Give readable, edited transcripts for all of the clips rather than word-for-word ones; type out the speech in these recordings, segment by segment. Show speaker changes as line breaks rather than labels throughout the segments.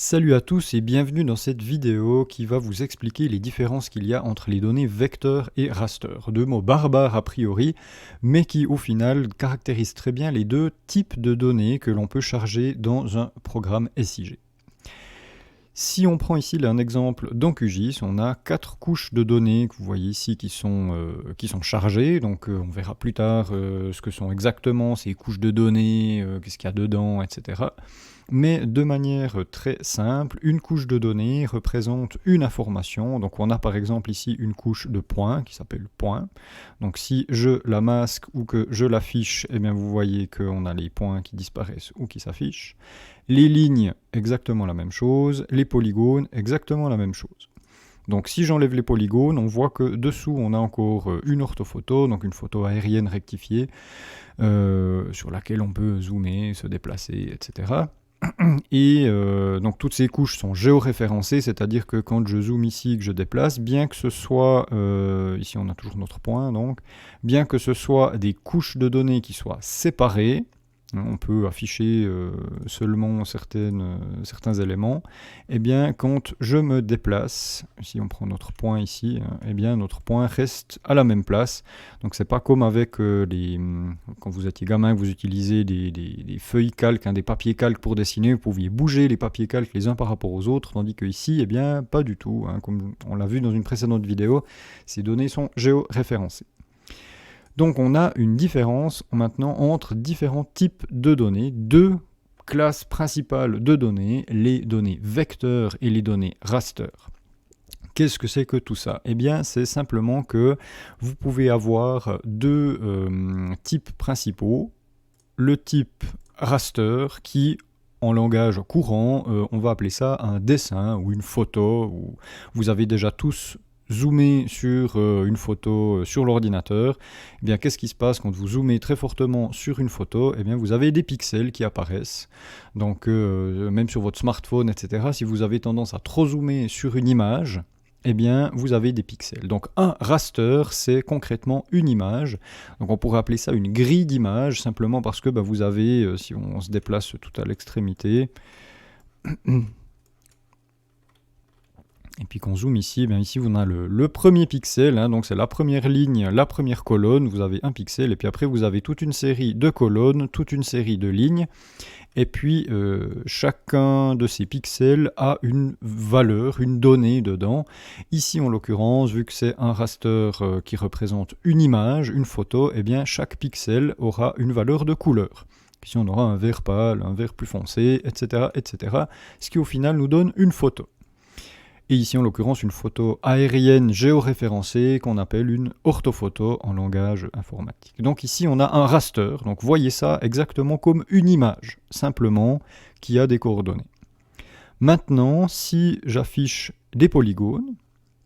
Salut à tous et bienvenue dans cette vidéo qui va vous expliquer les différences qu'il y a entre les données vecteurs et raster. Deux mots barbares a priori, mais qui au final caractérisent très bien les deux types de données que l'on peut charger dans un programme SIG. Si on prend ici un exemple dans QGIS, on a 4 couches de données que vous voyez ici qui sont chargées. Donc on verra plus tard ce que sont exactement ces couches de données, qu'est-ce qu'il y a dedans, etc. Mais de manière très simple, une couche de données représente une information. Donc on a par exemple ici une couche de points qui s'appelle point. Donc si je la masque ou que je l'affiche, eh bien vous voyez qu'on a les points qui disparaissent ou qui s'affichent. Les lignes, exactement la même chose. Les polygones, exactement la même chose. Donc si j'enlève les polygones, on voit que dessous on a encore une orthophoto, donc une photo aérienne rectifiée, sur laquelle on peut zoomer, se déplacer, etc. Et donc toutes ces couches sont géoréférencées, c'est-à-dire que quand je zoome ici, que je déplace, bien que ce soit, ici on a toujours notre point, donc, bien que ce soit des couches de données qui soient séparées, on peut afficher seulement certains éléments, et bien quand je me déplace, si on prend notre point ici, et bien notre point reste à la même place. Donc c'est pas comme avec quand vous étiez gamin, que vous utilisez des feuilles calques, des papiers calques pour dessiner, vous pouviez bouger les papiers calques les uns par rapport aux autres, tandis que ici, eh bien pas du tout, comme on l'a vu dans une précédente vidéo, ces données sont géoréférencées. Donc on a une différence maintenant entre différents types de données, deux classes principales de données, les données vecteurs et les données raster. Qu'est-ce que c'est que tout ça? Eh bien, c'est simplement que vous pouvez avoir deux types principaux. Le type raster qui, en langage courant, on va appeler ça un dessin ou une photo. Ou vous avez déjà tous zoomé sur une photo sur l'ordinateur. Eh bien, qu'est-ce qui se passe quand vous zoomez très fortement sur une photo? Eh bien, vous avez des pixels qui apparaissent. Donc, même sur votre smartphone, etc., si vous avez tendance à trop zoomer sur une image, eh bien, vous avez des pixels. Donc, un raster, c'est concrètement une image. Donc, on pourrait appeler ça une grille d'image, simplement parce que vous avez, si on se déplace tout à l'extrémité, et puis qu'on zoome ici, bien ici on a le premier pixel, donc c'est la première ligne, la première colonne, vous avez un pixel, et puis après vous avez toute une série de colonnes, toute une série de lignes, et puis chacun de ces pixels a une valeur, une donnée dedans. Ici en l'occurrence, vu que c'est un raster qui représente une image, une photo, et bien chaque pixel aura une valeur de couleur. Ici on aura un vert pâle, un vert plus foncé, etc., etc., ce qui au final nous donne une photo. Et ici, en l'occurrence, une photo aérienne géoréférencée qu'on appelle une orthophoto en langage informatique. Donc ici, on a un raster. Donc voyez ça exactement comme une image, simplement, qui a des coordonnées. Maintenant, si j'affiche des polygones,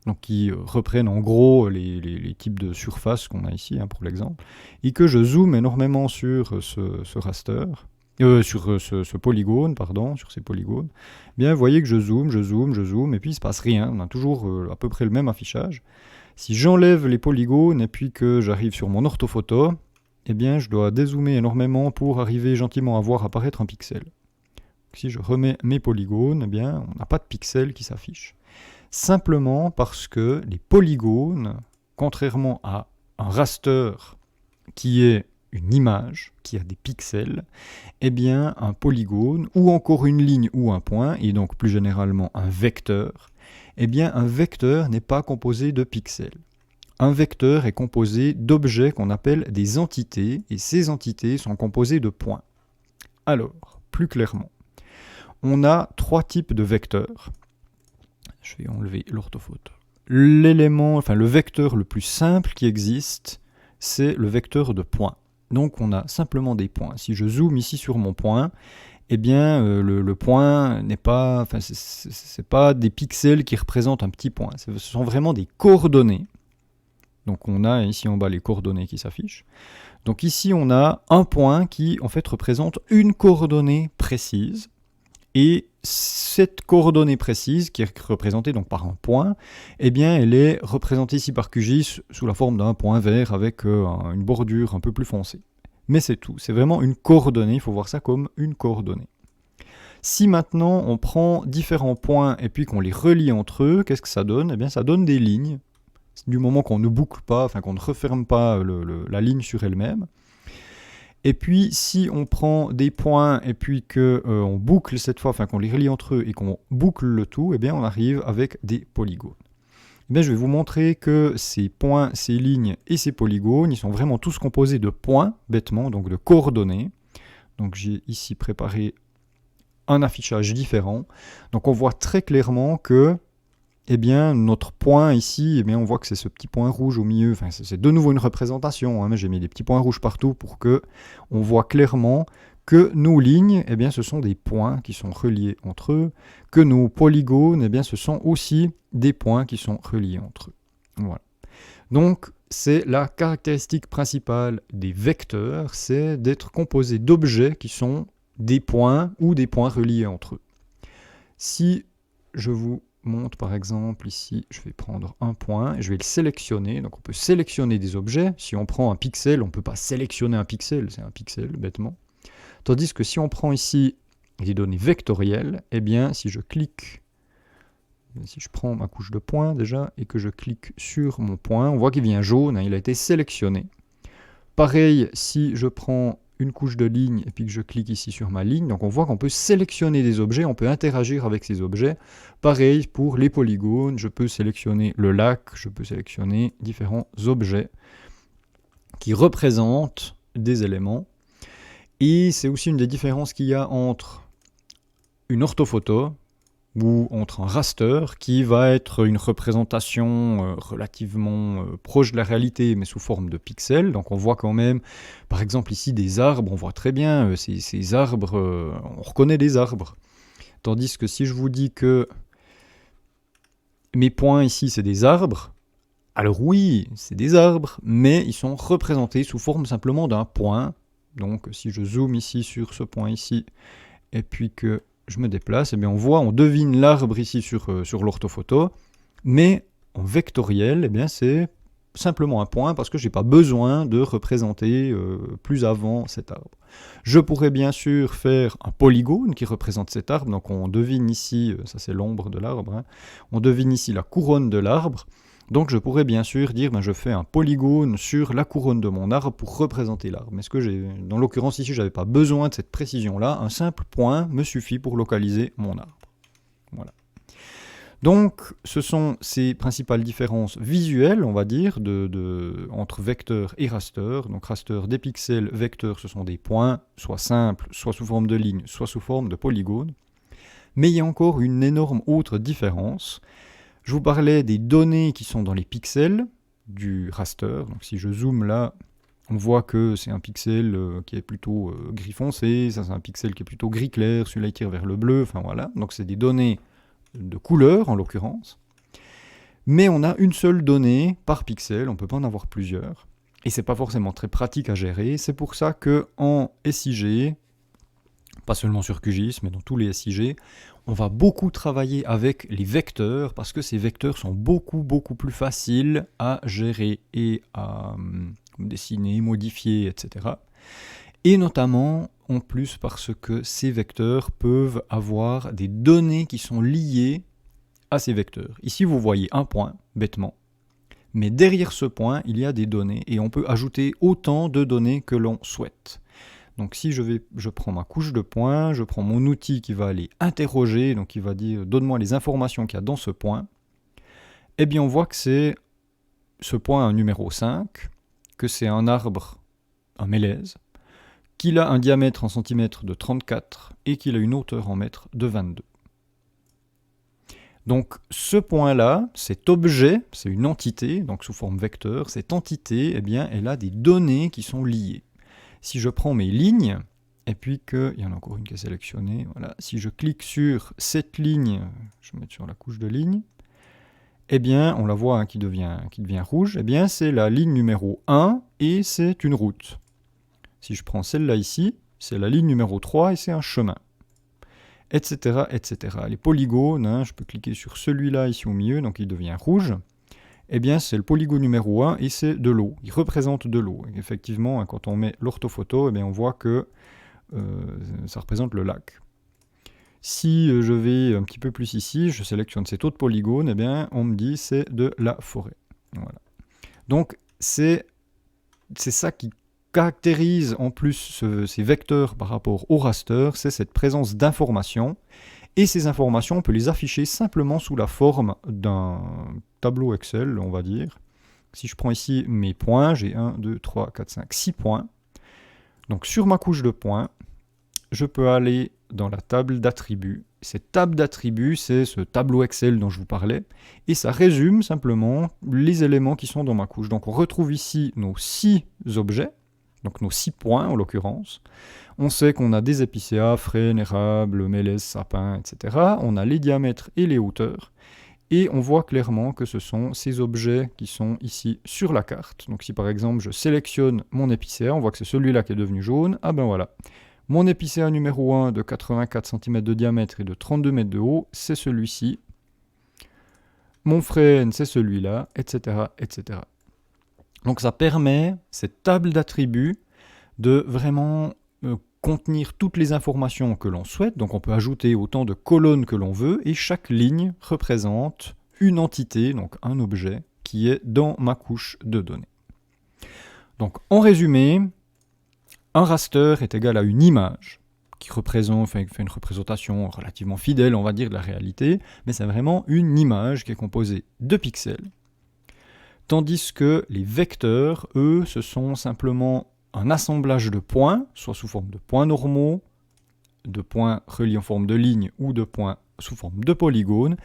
donc qui reprennent en gros les types de surfaces qu'on a ici, pour l'exemple, et que je zoome énormément sur ce raster, sur ce polygone, sur ces polygones, bien vous voyez que je zoome, et puis il ne se passe rien, on a toujours à peu près le même affichage. Si j'enlève les polygones et puis que j'arrive sur mon orthophoto, eh bien je dois dézoomer énormément pour arriver gentiment à voir apparaître un pixel. Si je remets mes polygones, eh bien on n'a pas de pixel qui s'affiche. Simplement parce que les polygones, contrairement à un raster qui est une image qui a des pixels, eh bien un polygone, ou encore une ligne ou un point, et donc plus généralement un vecteur, eh bien un vecteur n'est pas composé de pixels. Un vecteur est composé d'objets qu'on appelle des entités, et ces entités sont composées de points. Alors, plus clairement, on a trois types de vecteurs. Je vais enlever l'orthophoto. Le vecteur le plus simple qui existe, c'est le vecteur de points. Donc on a simplement des points. Si je zoome ici sur mon point, eh bien le point n'est pas, c'est pas des pixels qui représentent un petit point. Ce sont vraiment des coordonnées. Donc on a ici en bas les coordonnées qui s'affichent. Donc ici on a un point qui en fait représente une coordonnée précise. Et cette coordonnée précise, qui est représentée donc par un point, eh bien, elle est représentée ici par QGIS sous la forme d'un point vert avec une bordure un peu plus foncée. Mais c'est tout, c'est vraiment une coordonnée, il faut voir ça comme une coordonnée. Si maintenant on prend différents points et puis qu'on les relie entre eux, qu'est-ce que ça donne? Eh bien ça donne des lignes, du moment qu'on ne boucle pas, enfin qu'on ne referme pas la ligne sur elle-même. Et puis si on prend des points et puis qu'on boucle cette fois, enfin qu'on les relie entre eux et qu'on boucle le tout, eh bien on arrive avec des polygones. Eh bien, je vais vous montrer que ces points, ces lignes et ces polygones, ils sont vraiment tous composés de points, bêtement, donc de coordonnées. Donc j'ai ici préparé un affichage différent. Donc on voit très clairement que eh bien, notre point ici, eh bien, on voit que c'est ce petit point rouge au milieu. Enfin, c'est de nouveau une représentation, hein, mais j'ai mis des petits points rouges partout pour que on voit clairement que nos lignes, eh bien, ce sont des points qui sont reliés entre eux, que nos polygones, eh bien, ce sont aussi des points qui sont reliés entre eux. Voilà. Donc, c'est la caractéristique principale des vecteurs, c'est d'être composés d'objets qui sont des points ou des points reliés entre eux. Si je vous montre par exemple ici, je vais prendre un point et je vais le sélectionner. Donc on peut sélectionner des objets. Si on prend un pixel, on ne peut pas sélectionner un pixel, c'est un pixel bêtement. Tandis que si on prend ici les données vectorielles, eh bien si je clique, si je prends ma couche de points déjà et que je clique sur mon point, on voit qu'il vient jaune, hein, il a été sélectionné. Pareil, si je prends une couche de ligne et puis que je clique ici sur ma ligne, donc on voit qu'on peut sélectionner des objets, on peut interagir avec ces objets. Pareil pour les polygones, je peux sélectionner le lac, je peux sélectionner différents objets qui représentent des éléments. Et c'est aussi une des différences qu'il y a entre une orthophoto ou entre un raster qui va être une représentation relativement proche de la réalité mais sous forme de pixels. Donc on voit quand même, par exemple ici des arbres, on voit très bien ces arbres, on reconnaît des arbres. Tandis que si je vous dis que mes points ici c'est des arbres, alors oui, c'est des arbres, mais ils sont représentés sous forme simplement d'un point. Donc si je zoome ici sur ce point ici, et puis que je me déplace, et bien on devine l'arbre ici sur l'orthophoto, mais en vectoriel, eh bien c'est simplement un point parce que je n'ai pas besoin de représenter plus avant cet arbre. Je pourrais bien sûr faire un polygone qui représente cet arbre, donc on devine ici, ça c'est l'ombre de l'arbre, hein, on devine ici la couronne de l'arbre. Donc je pourrais bien sûr dire, je fais un polygone sur la couronne de mon arbre pour représenter l'arbre. Mais dans l'occurrence ici, je n'avais pas besoin de cette précision-là. Un simple point me suffit pour localiser mon arbre. Voilà. Donc ce sont ces principales différences visuelles, on va dire, entre vecteur et raster. Donc raster, des pixels, vecteur, ce sont des points, soit simples, soit sous forme de ligne, soit sous forme de polygone. Mais il y a encore une énorme autre différence. Je vous parlais des données qui sont dans les pixels du raster. Donc si je zoome là, on voit que c'est un pixel qui est plutôt gris foncé, ça c'est un pixel qui est plutôt gris clair, celui-là il tire vers le bleu, enfin voilà. Donc c'est des données de couleur en l'occurrence. Mais on a une seule donnée par pixel, on ne peut pas en avoir plusieurs. Et c'est pas forcément très pratique à gérer. C'est pour ça qu'en SIG, pas seulement sur QGIS, mais dans tous les SIG, on va beaucoup travailler avec les vecteurs parce que ces vecteurs sont beaucoup plus faciles à gérer et à dessiner, modifier, etc. Et notamment, en plus, parce que ces vecteurs peuvent avoir des données qui sont liées à ces vecteurs. Ici, vous voyez un point, bêtement, mais derrière ce point, il y a des données et on peut ajouter autant de données que l'on souhaite. Donc si je prends ma couche de points, je prends mon outil qui va aller interroger, donc qui va dire donne-moi les informations qu'il y a dans ce point, eh bien on voit que c'est ce point un numéro 5, que c'est un arbre, un mélèze, qu'il a un diamètre en centimètres de 34 et qu'il a une hauteur en mètres de 22. Donc ce point-là, cet objet, c'est une entité, donc sous forme vecteur, cette entité, eh bien, elle a des données qui sont liées. Si je prends mes lignes, et puis il y en a encore une qui est sélectionnée, voilà. Si je clique sur cette ligne, je vais mettre sur la couche de ligne, eh bien, on la voit hein, qui devient rouge, eh bien, c'est la ligne numéro 1 et c'est une route. Si je prends celle-là ici, c'est la ligne numéro 3 et c'est un chemin, etc., etc. Les polygones, hein, je peux cliquer sur celui-là ici au milieu, donc il devient rouge. Eh bien, c'est le polygone numéro 1 et c'est de l'eau. Il représente de l'eau. Effectivement, quand on met l'orthophoto, eh bien, on voit que ça représente le lac. Si je vais un petit peu plus ici, je sélectionne cet autre polygone, eh bien, on me dit c'est de la forêt. Voilà. Donc, c'est ça qui caractérise en plus ces vecteurs par rapport au raster, c'est cette présence d'informations. Et ces informations, on peut les afficher simplement sous la forme d'un tableau Excel, on va dire. Si je prends ici mes points, j'ai 1, 2, 3, 4, 5, 6 points. Donc sur ma couche de points, je peux aller dans la table d'attributs. Cette table d'attributs, c'est ce tableau Excel dont je vous parlais, et ça résume simplement les éléments qui sont dans ma couche. Donc on retrouve ici nos 6 objets, donc nos 6 points en l'occurrence. On sait qu'on a des épicéas, frênes, érables, mélèzes, sapins, etc. On a les diamètres et les hauteurs. Et on voit clairement que ce sont ces objets qui sont ici sur la carte. Donc si par exemple je sélectionne mon épicéa, on voit que c'est celui-là qui est devenu jaune. Ah ben voilà. Mon épicéa numéro 1 de 84 cm de diamètre et de 32 mètres de haut, c'est celui-ci. Mon frêne, c'est celui-là, etc., etc. Donc ça permet, cette table d'attributs, de vraiment contenir toutes les informations que l'on souhaite. Donc on peut ajouter autant de colonnes que l'on veut, et chaque ligne représente une entité, donc un objet, qui est dans ma couche de données. Donc en résumé, un raster est égal à une image qui fait une représentation relativement fidèle, on va dire, de la réalité, mais c'est vraiment une image qui est composée de pixels. Tandis que les vecteurs, eux, ce sont simplement un assemblage de points, soit sous forme de points normaux, de points reliés en forme de ligne ou de points sous forme de polygones,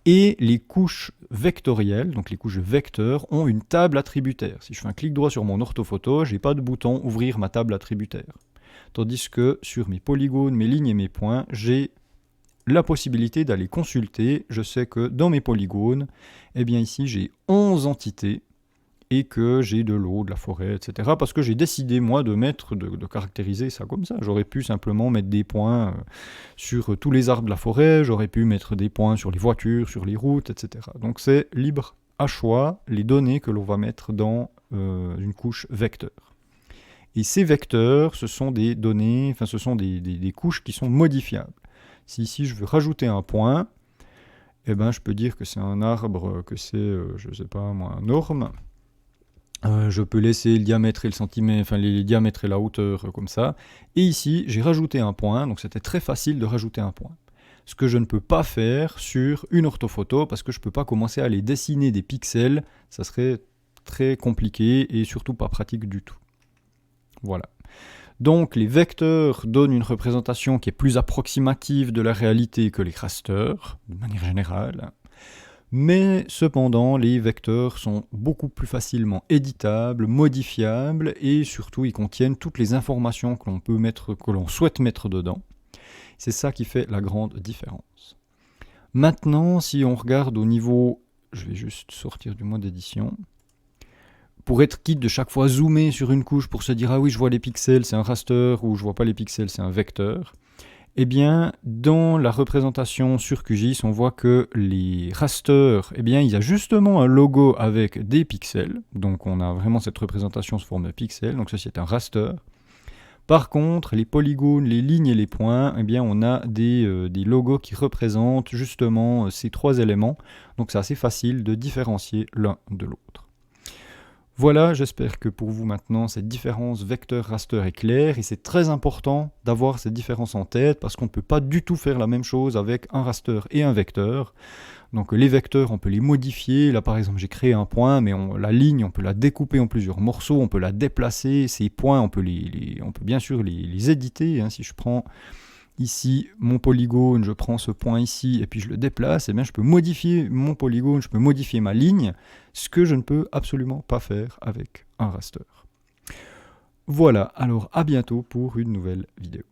et les couches vectorielles, donc les couches de vecteurs, ont une table attributaire. Si je fais un clic droit sur mon orthophoto, je n'ai pas de bouton « Ouvrir ma table attributaire ». Tandis que sur mes polygones, mes lignes et mes points, j'ai la possibilité d'aller consulter. Je sais que dans mes polygones, eh bien ici j'ai 11 entités, et que j'ai de l'eau, de la forêt, etc. Parce que j'ai décidé, moi, de caractériser ça comme ça. J'aurais pu simplement mettre des points sur tous les arbres de la forêt, j'aurais pu mettre des points sur les voitures, sur les routes, etc. Donc c'est libre à choix les données que l'on va mettre dans une couche vecteur. Et ces vecteurs, ce sont des données, ce sont des couches qui sont modifiables. Si ici je veux rajouter un point, eh ben, je peux dire que c'est un arbre, que c'est, je ne sais pas moi, un orme. Je peux laisser le diamètre et le centimètre, les diamètres et la hauteur comme ça. Et ici, j'ai rajouté un point, donc c'était très facile de rajouter un point. Ce que je ne peux pas faire sur une orthophoto, parce que je ne peux pas commencer à aller dessiner des pixels, ça serait très compliqué et surtout pas pratique du tout. Voilà. Donc les vecteurs donnent une représentation qui est plus approximative de la réalité que les rasters, de manière générale. Mais cependant, les vecteurs sont beaucoup plus facilement éditables, modifiables, et surtout ils contiennent toutes les informations que l'on souhaite mettre dedans. C'est ça qui fait la grande différence. Maintenant, si on regarde au niveau, je vais juste sortir du mode édition, pour être quitte de chaque fois zoomer sur une couche pour se dire « Ah oui, je vois les pixels, c'est un raster » ou « Je vois pas les pixels, c'est un vecteur », eh bien, dans la représentation sur QGIS, on voit que les rasters, eh bien, il y a justement un logo avec des pixels. Donc, on a vraiment cette représentation sous forme de pixels. Donc, ceci est un raster. Par contre, les polygones, les lignes et les points, eh bien, on a des logos qui représentent justement ces trois éléments. Donc, c'est assez facile de différencier l'un de l'autre. Voilà, j'espère que pour vous maintenant, cette différence vecteur-raster est claire, et c'est très important d'avoir cette différence en tête, parce qu'on ne peut pas du tout faire la même chose avec un raster et un vecteur. Donc les vecteurs, on peut les modifier. Là par exemple, j'ai créé un point, mais la ligne, on peut la découper en plusieurs morceaux, on peut la déplacer. Ces points, on peut bien sûr les éditer. Si je prends ici mon polygone, je prends ce point ici et puis je le déplace, et bien je peux modifier mon polygone, je peux modifier ma ligne, ce que je ne peux absolument pas faire avec un raster. Voilà, alors à bientôt pour une nouvelle vidéo.